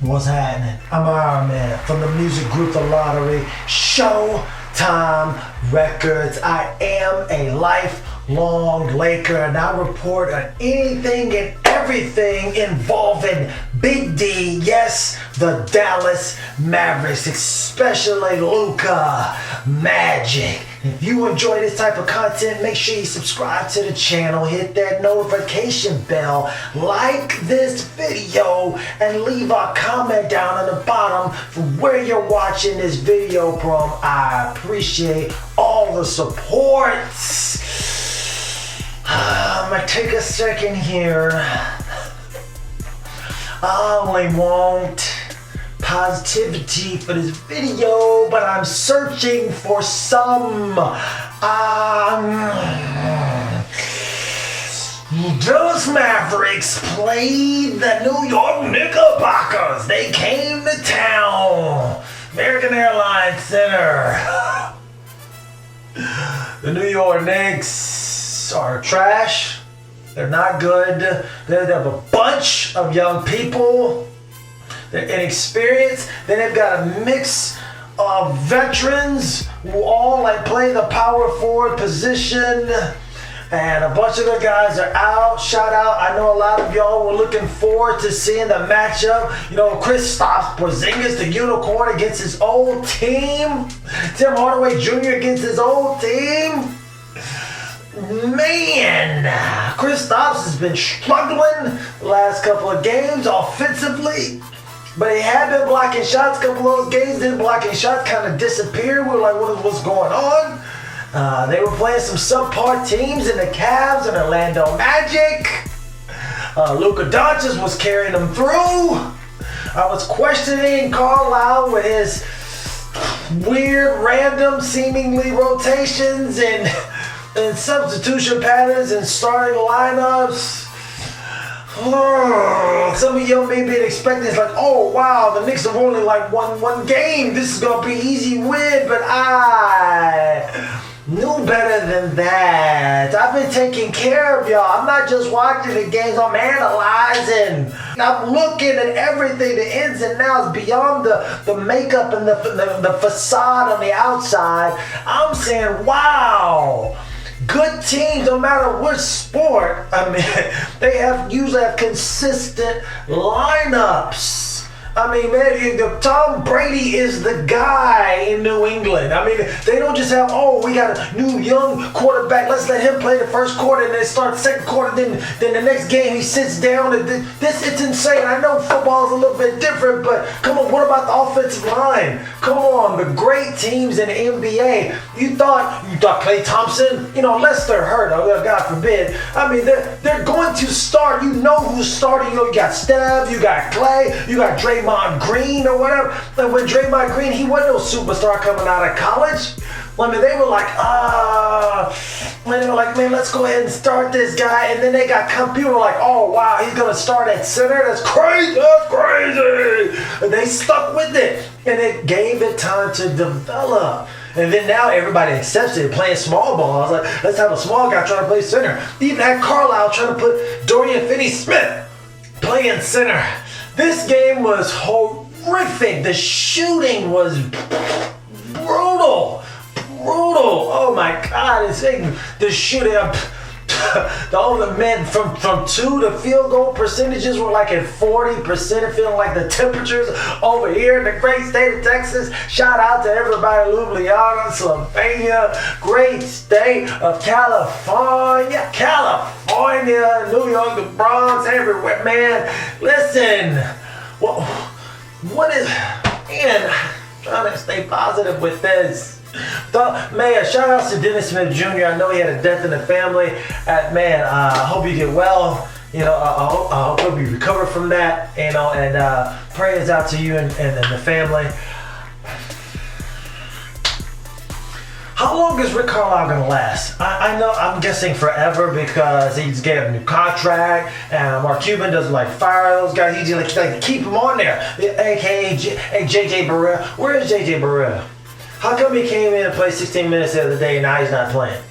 What's happening? I'm Ironman from the music group theLottory, Showtime Records. I am a lifelong Laker, and I report on anything and everything involving Big D, yes, the Dallas Mavericks, especially Luka Magic. If you enjoy this type of content, make sure you subscribe to the channel, hit that notification bell, like this video, and leave a comment down on the bottom from where you're watching this video from. I appreciate all the support. I'm gonna take a second here. I only want positivity for this video, but I'm searching for some. Those Mavericks played the New York Knickerbockers. They came to town, American Airlines Center. The New York Knicks are trash. They're not good. They have a bunch of young people. They're inexperienced. Then they've got a mix of veterans who all play the power forward position. And a bunch of the guys are out. Shout out. I know a lot of y'all were looking forward to seeing the matchup. You know, Kristaps Porzingis, the unicorn, against his old team. Tim Hardaway Jr. against his old team. Man, Kristaps has been struggling the last couple of games offensively. But he had been blocking shots. A couple of those games, then blocking shots kind of disappeared. We were like, what's going on? They were playing some subpar teams in the Cavs and Orlando Magic. Luka Doncic was carrying them through. I was questioning Carlisle with his weird, random, seemingly rotations and substitution patterns and starting lineups. Some of y'all may be expecting it's like, oh wow, the Knicks have only won one game. This is gonna be easy win, but I knew better than that. I've been taking care of y'all. I'm not just watching the games, I'm analyzing. I'm looking at everything, the ins and outs, beyond the makeup and the facade on the outside. I'm saying, wow. Good teams, no matter which sport, they usually have consistent lineups. Tom Brady is the guy in New England. They don't just have, we got a new young quarterback, let's let him play the first quarter and then start the second quarter, then the next game he sits down. It's insane. I know football is a little bit different, but come on, what about the offensive line? Come on, the great teams in the NBA. You thought Klay Thompson, Lester hurt, God forbid. They're going to start. You know who's starting. You got Steph, you got Klay, you got Draymond Green or whatever. And when Draymond Green, he wasn't no superstar coming out of college. They were like, man, let's go ahead and start this guy. And then they got people like, oh wow, he's gonna start at center. That's crazy. And they stuck with it, and it gave it time to develop. And then now everybody accepts it, playing small ball. I was like, let's have a small guy trying to play center. Even had Carlisle trying to put Dorian Finney-Smith playing center. This game was horrific. The shooting was brutal. Oh my God, the shooting. All the men from two, the field goal percentages were like at 40%, feeling like the temperatures over here in the great state of Texas. Shout out to everybody, Ljubljana, Slovenia, great state of California, New York, the Bronx, everywhere, man. Listen, what is, man, I'm trying to stay positive with this. Man, shout out to Dennis Smith Jr. I know he had a death in the family. I hope you get well. I hope you recover from that. And prayers out to you and the family. How long is Rick Carlisle gonna last? I know, I'm guessing forever because he's getting a new contract, and Mark Cuban doesn't fire those guys. He just keep them on there. AKA JJ Barea. Where is JJ Barea? How come he came in and played 16 minutes the other day and now he's not playing?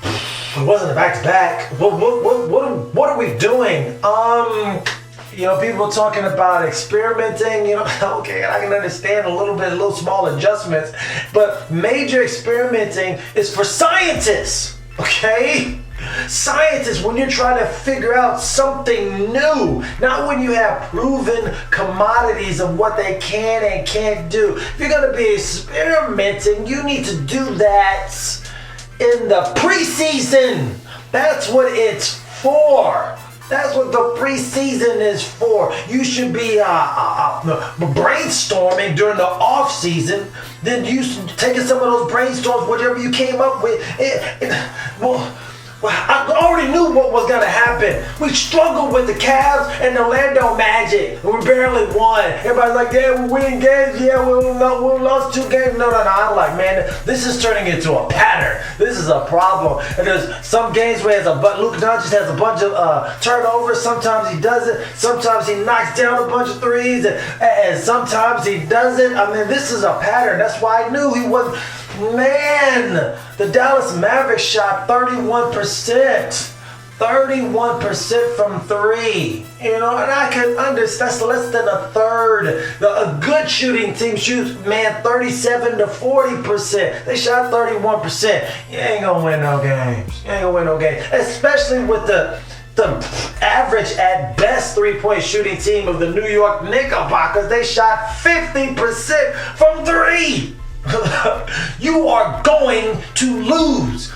It wasn't a back-to-back. What are we doing? people talking about experimenting, okay, I can understand a little small adjustments, but major experimenting is for scientists, okay? Scientists, when you're trying to figure out something new, not when you have proven commodities of what they can and can't do. If you're going to be experimenting, you need to do that in the preseason. That's what it's for. That's what the preseason is for. You should be brainstorming during the off season. Then you taking some of those brainstorms, whatever you came up with. Well, I already knew what was going to happen. We struggled with the Cavs and the Orlando Magic. We barely won. Everybody's like, yeah, we're winning games. Yeah, we lost 2 games. No. I'm like, man, this is turning into a pattern. This is a problem. And there's some games where Luka Doncic has a bunch of turnovers. Sometimes he does it. Sometimes he knocks down a bunch of threes. And sometimes he doesn't. I mean, this is a pattern. That's why I knew he wasn't. Man, the Dallas Mavericks shot 31%. 31% from 3. And I can understand that's less than a third. A good shooting team shoots, 37 to 40%. They shot 31%. You ain't gonna win no games. Especially with the average at best 3-point shooting team of the New York Knickerbockers. They shot 50% from 3. You are going to lose.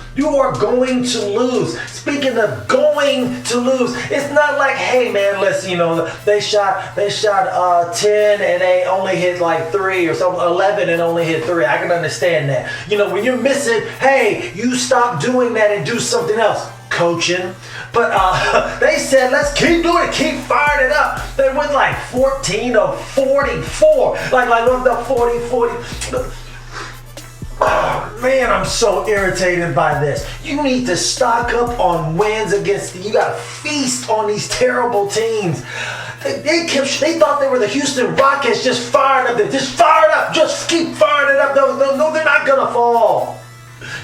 Speaking of going to lose, it's not like, hey man, listen, they shot 10 and they only hit like 3 or something, 11 and only hit 3. I can understand that. When you're missing, hey, you stop doing that and do something else. Coaching. But they said, let's keep doing it, keep firing it up. They went like 14 of 44. Like the 40. Oh, man, I'm so irritated by this. You need to stock up on wins you got to feast on these terrible teams. They thought they were the Houston Rockets, just firing up. Just fire it up. Just keep firing it up. No, they're not going to fall.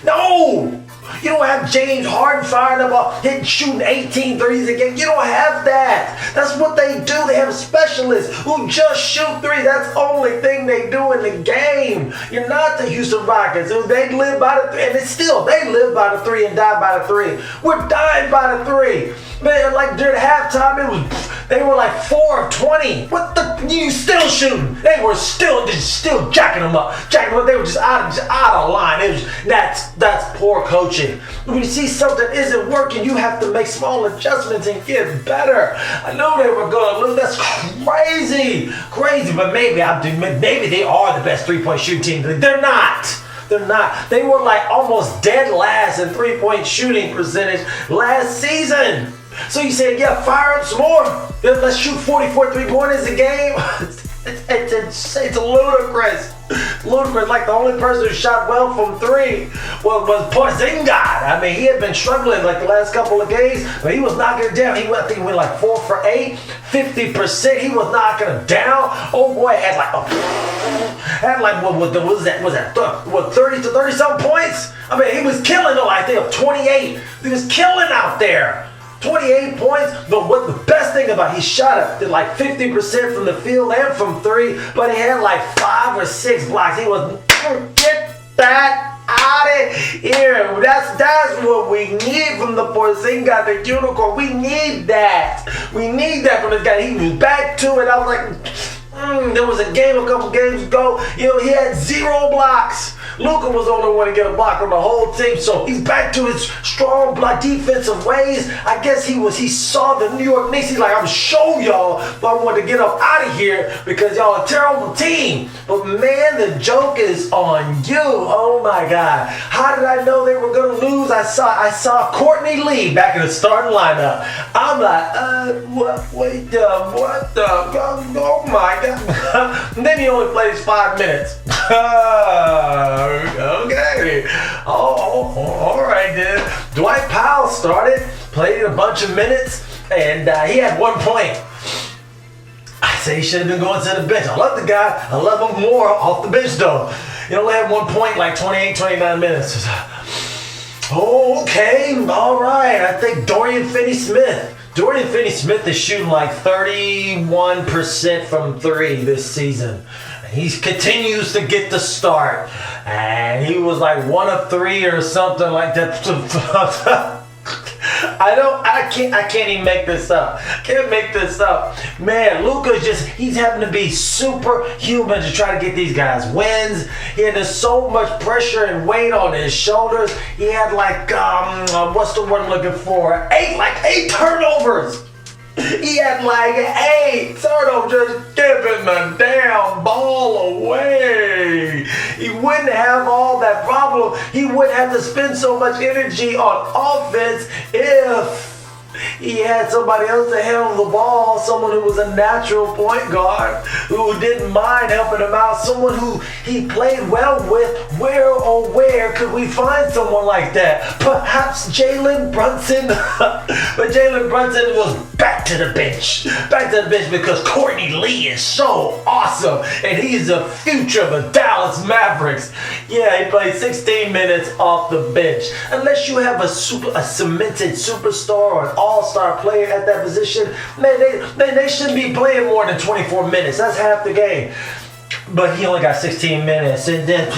No. You don't have James Harden firing up, shooting 18 threes a game. You don't have that. That's what they do. They have specialists who just shoot 3. That's the only thing they do in the game. You're not the Houston Rockets. They live by the 3, and they live by the 3 and die by the 3. We're dying by the 3. Man, like during halftime, they were like 4 of 20. What the? You still shooting? They were still jacking them up. They were just out of line. That's poor coaching. When you see something isn't working, you have to make small adjustments and get better. I know they were going to lose. That's crazy. But maybe they are the best 3-point shooting team. They're not. They were like almost dead last in 3-point shooting percentage last season. So you say, yeah, fire up some more. Let's shoot 44 3-pointers a game. It's ludicrous. Like the only person who shot well from 3 was Porzingis. I mean, he had been struggling like the last couple of games, but he was knocking it down. I think he went like 4 for 8, 50%. He was knocking it down. Oh boy, had what was that? What 30 to 30 some points? I mean, he was killing them. I think of 28. He was killing out there. 28 points, but what the best thing about he shot it like 50% from the field and from 3, but he had like 5 or 6 blocks. He was get that out of here. That's what we need from the Porzingis, the unicorn. We need that. We need that from this guy. He was back to it. I was like, there was a couple games ago. He had 0 blocks. Luka was the only one to get a block on the whole team, so he's back to his strong block defensive ways. I guess he saw the New York Knicks. He's like, I'm show y'all, but I want to get up out of here because y'all a terrible team. But man, the joke is on you. Oh my God. How did I know they were going to lose? I saw Courtney Lee back in the starting lineup. I'm like, what the, oh my God. And then he only plays 5 minutes. Okay. Oh, all right then. Dwight Powell started, played a bunch of minutes, and he had 1 point. I say he should have been going to the bench. I love the guy. I love him more off the bench though. He only had 1 point, like 28, 29 minutes. Okay, all right. I think Dorian Finney-Smith Dorian Finney-Smith is shooting like 31% from three this season. He continues to get the start. And he was like 1 of 3 or something like that. I can't even make this up. Can't make this up. Man, Luka's he's having to be superhuman to try to get these guys wins. He had so much pressure and weight on his shoulders. He had like, what's the word I'm looking for? 8 turnovers. He had like 8 turnovers, just giving the damn ball away. He wouldn't have all that problem. He wouldn't have to spend so much energy on offense if he had somebody else to handle the ball, someone who was a natural point guard, who didn't mind helping him out, someone who he played well with. Where could we find someone like that? Perhaps Jalen Brunson. But Jalen Brunson was back to the bench. Back to the bench because Courtney Lee is so awesome. And he's the future of the Dallas Mavericks. Yeah, he played 16 minutes off the bench. Unless you have a cemented superstar or an all-star player at that position, man, they shouldn't be playing more than 24 minutes. That's half the game. But he only got 16 minutes. And then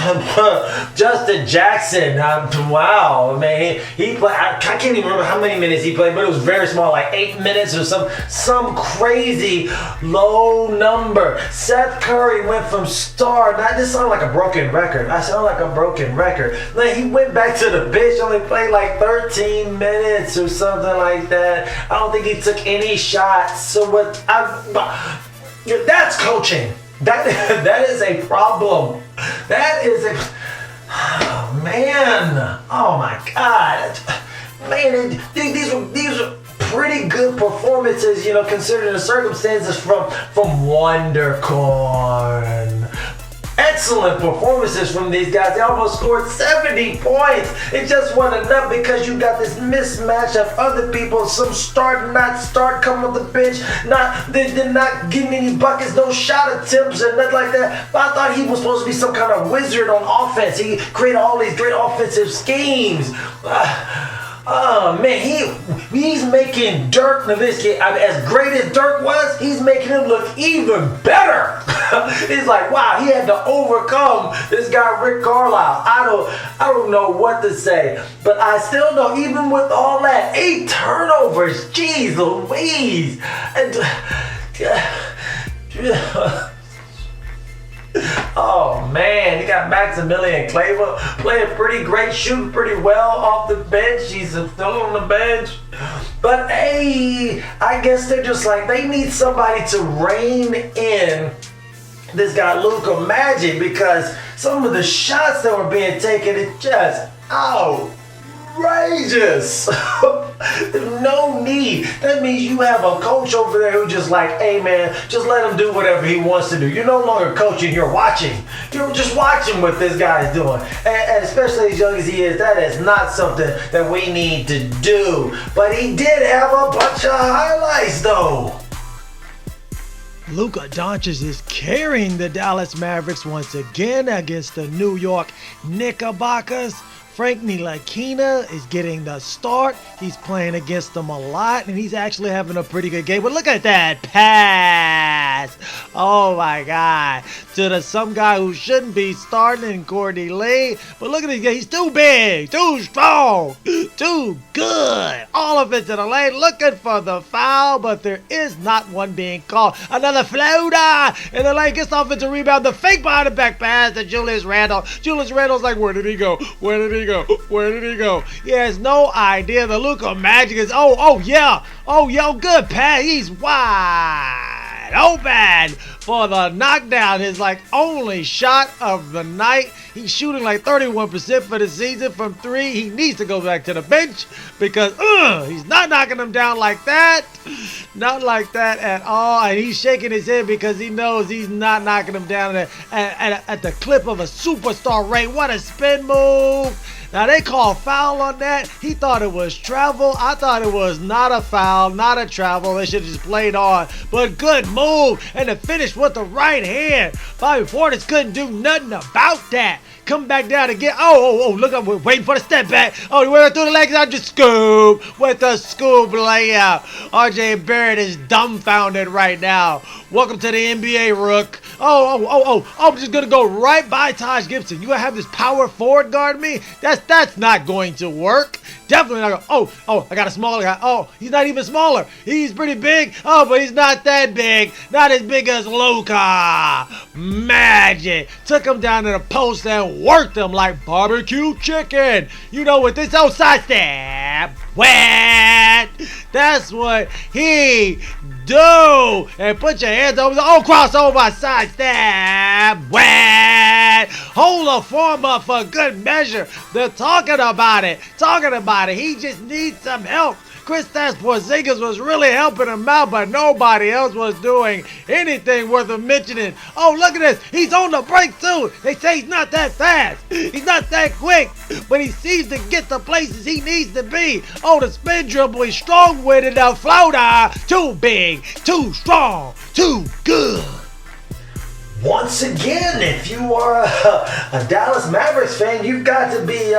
Justin Jackson, wow, man, he played. I can't even remember how many minutes he played, but it was very small, like 8 minutes or some crazy low number. Seth Curry went from star. Now this sounded like a broken record. I sound like a broken record. Like he went back to the bench, only played like 13 minutes or something like that. I don't think he took any shots. So that's coaching. That is a problem. That is a... Oh, man. Oh, my God. Man, these are pretty good performances, considering the circumstances from Wondercorn. Excellent performances from these guys. They almost scored 70 points. It just wasn't enough because you got this mismatch of other people. Some start, not start, come on the bench. They're not getting any buckets, no shot attempts and nothing like that. But I thought he was supposed to be some kind of wizard on offense. He created all these great offensive schemes. Oh man, he's making Dirk Nowitzki, as great as Dirk was, he's making him look even better. It's like, wow, he had to overcome this guy Rick Carlisle. I don't know what to say, but I still know, even with all that, 8 turnovers, jeez Louise. Oh man, he got Maximilian Kleber playing pretty great, shooting pretty well off the bench. He's still on the bench. But hey, I guess they're just like, they need somebody to rein in this guy Luka Magic, because some of the shots that were being taken is just outrageous. No need. That means you have a coach over there who just like, hey man, just let him do whatever he wants to do. You're no longer coaching, you're watching. You're just watching what this guy is doing. And especially as young as he is, that is not something that we need to do. But he did have a bunch of highlights though. Luka Doncic is carrying the Dallas Mavericks once again against the New York Knickerbockers. Frank Ntilikina is getting the start. He's playing against them a lot, and he's actually having a pretty good game. But look at that pass. Oh, my God. To some guy who shouldn't be starting in Courtney Lee. But look at this guy. He's too big, too strong, too good. All of it to the lane, looking for the foul, but there is not one being called. Another floater. And the lane gets offensive rebound. The fake behind the back pass to Julius Randle. Julius Randle's like, where did he go? Where did he go? Where did he go? He has no idea. The Luka Magic is, good pass. He's wide open for the knockdown. His only shot of the night. He's shooting like 31% for the season from 3. He needs to go back to the bench because he's not knocking them down like that. Not like that at all. And he's shaking his head because he knows he's not knocking them down at the clip of a superstar rate. What a spin move. Now they called foul on that. He thought it was travel. I thought it was not a foul, not a travel. They should have just played on. But good move. And to finish with the right hand. Bobby Portis couldn't do nothing about that. Come back down again. Oh, look up. We're waiting for the step back. Oh, he went through the legs. I just scoop with the scoop layup. RJ Barrett is dumbfounded right now. Welcome to the NBA, Rook. I'm just going to go right by Taj Gibson. You going to have this power forward guard me? That's not going to work. Definitely not going to. Oh, I got a smaller guy. Oh, he's not even smaller. He's pretty big. Oh, but he's not that big. Not as big as Luka. Magic. Took him down to the post and worked him like barbecue chicken. You know, with this outside step. What? That's what he do. And put your hands over the crossover side step. What? Hold a form up for good measure. They're talking about it. He just needs some help. Kristaps Porzingis was really helping him out, but nobody else was doing anything worth of mentioning. Oh, look at this. He's on the break, too. They say he's not that fast. He's not that quick, but he seems to get the places he needs to be. Oh, the spin dribble, he's strong with it. The floater, too big, too strong, too good. Once again, if you are a Dallas Mavericks fan, you've got to be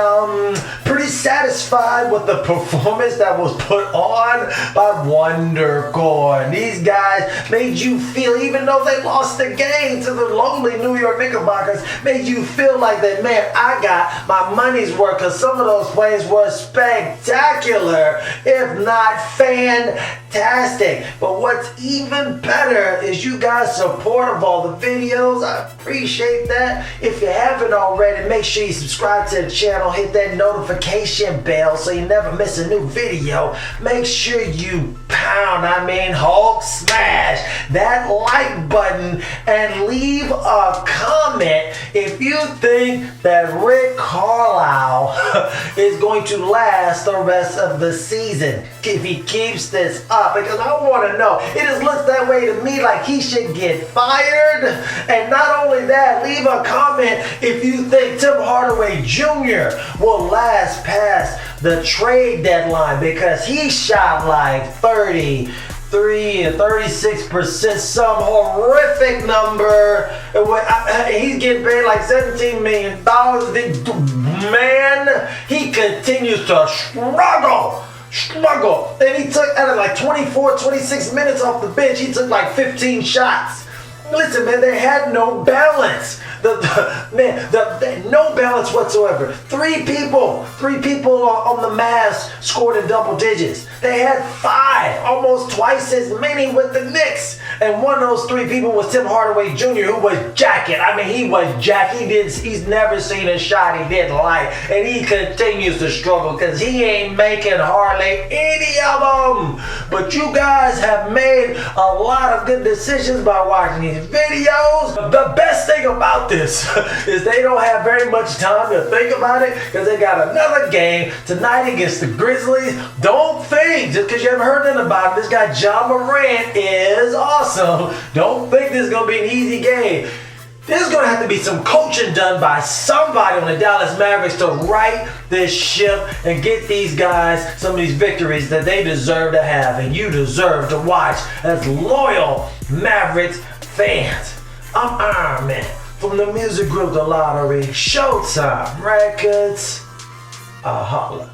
pretty satisfied with the performance that was put on by WonderCore. These guys made you feel, even though they lost the game to the lonely New York Knickerbockers, made you feel like that, man, I got my money's worth, because some of those plays were spectacular, if not fantastic. But what's even better is you guys' support of all the videos. I appreciate that. If you haven't already, make sure you subscribe to the channel, hit that notification bell so you never miss a new video. Make sure you Hulk smash that like button and leave a comment if you think that Rick Carlisle is going to last the rest of the season, if he keeps this up, because I want to know. It just looks that way to me, like he should get fired. And not only that, leave a comment if you think Tim Hardaway Jr. will last past the trade deadline, because he shot like 33 and 36%, some horrific number. He's getting paid like $17 million. Man, he continues to struggle. And he took, out of like 24, 26 minutes off the bench, he took like 15 shots. Listen, man, they had no balance. No balance whatsoever. Three people on the Mavs scored in double digits. They had 5, almost twice as many with the Knicks. And one of those 3 people was Tim Hardaway Jr., who was jacking. I mean, he was jacked. He's never seen a shot he didn't like. And he continues to struggle because he ain't making hardly any of them. But you guys have made a lot of good decisions by watching these videos. The best thing about this is they don't have very much time to think about it, because they got another game tonight against the Grizzlies. Don't think, just because you haven't heard nothing about it, this guy John Morant is awesome. Don't think this is going to be an easy game. There's going to have to be some coaching done by somebody on the Dallas Mavericks to right this ship and get these guys some of these victories that they deserve to have and you deserve to watch as loyal Mavericks fans. I'm Iron Man from the music group theLottory, Showtime Records. Holla.